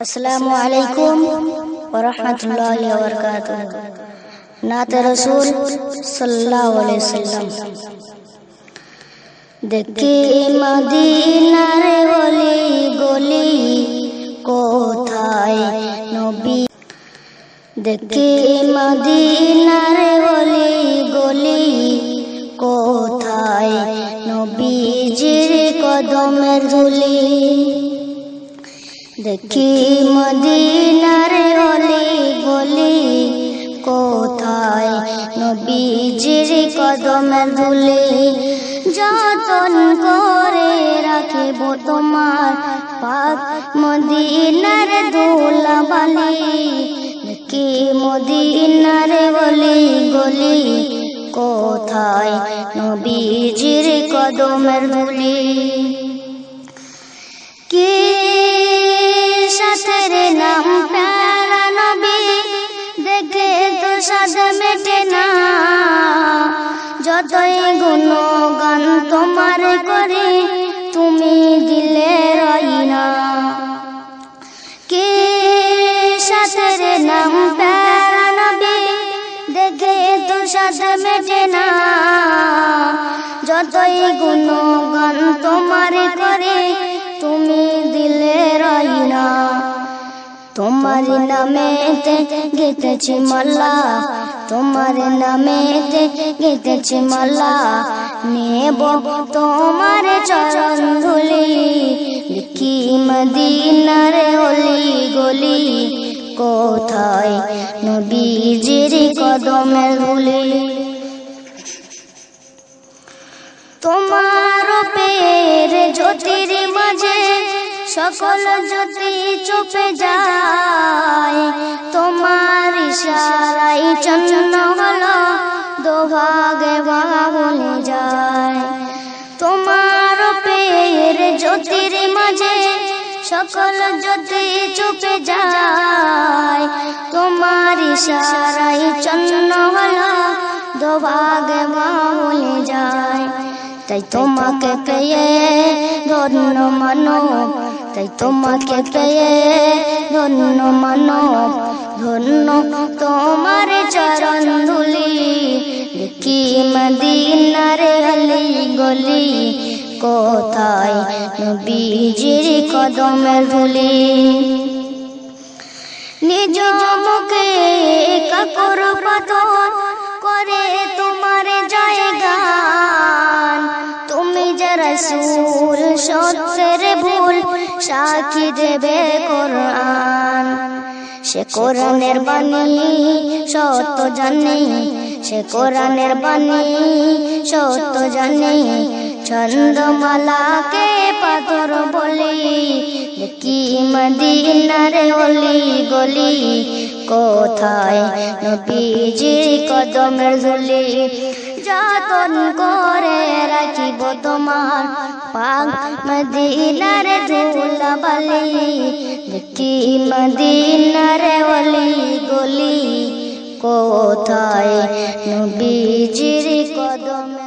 अस्सलामु अलैकुम व रहमतुल्लाहि व बरकातुहू। नात रसूल सल्लल्लाहु अलैहि वसल्लम। দেখি মদিনার গলি গলি কোথায় নবী, দেখি মদিনার গলি গলি কোথায় নবীজির কদমের ধুলি, দেখি মদিনার গলি গলি কোথায় নবীজির কদমের ধুলি, যতন করে রাখিব তোমার পাক মদিনার ধুলাবালি, দেখি মদিনার গলি গলি কোথায় নবীজির কদমের ধুলি। কি সাথের নাম প্যারা নবী, দেখে তো সাদ মেটে না, যতই গুণগান তোমার করে তুমি দিলে রইনা। কি সাথের নাম প্যারা নবী, দেখে তো সাদ মেটে না, যতই গুণগান তোমার করে তুমি দিলে রইনা। তোমার নামেতে গেতেছি মালা, তোমার নামেতে গেতেছি মালা, নেব তোমার চরণ ধুলি, দেখি মদিনার গলি গলি কোথায় নবীজির কদমের ধুলি। তোমার রূপের জ্যোতির মাঝে সকল জ্যোতি চুপে যায়, তোমার ইশারায় চন্ন হলো দোভাগে ভাবনে যায়। তোমার রূপের জ্যোতির মাঝে সকল জ্যোতি চুপে যায়, তোমার ইশারায় চন্ন হলো দোভাগে ভাবনে যায়। তাই তোমাকে পেয়ে ধন্য মানব, তাই তোমাকে পেয়ে ধন্য মানব, ধন্য তোমার চরণ ধুলি, দেখি মদিনার গলি গলি কোথায় নবীজির কদমের ধুলি। নিজ মুখে কাকর পাথর করে তোমার জয়গান, তুমি যে রাসূল সত্যের ভুল সাক্ষী দেবে কোরআন। সে কোরআনের বাণী সত্য জানে, সে কোরআনের বাণী সত্য জানে, ছন্দমালাকে পাথর বলি, দেখি মদিনার গলি গলি কোথায় নবীজির কদমের ধুলি, যতন করে রাখিব তোমার পাক মদিনার ধুলাবালি, দেখি মদিনার গলি গলি কোথায় নবীজির কদমের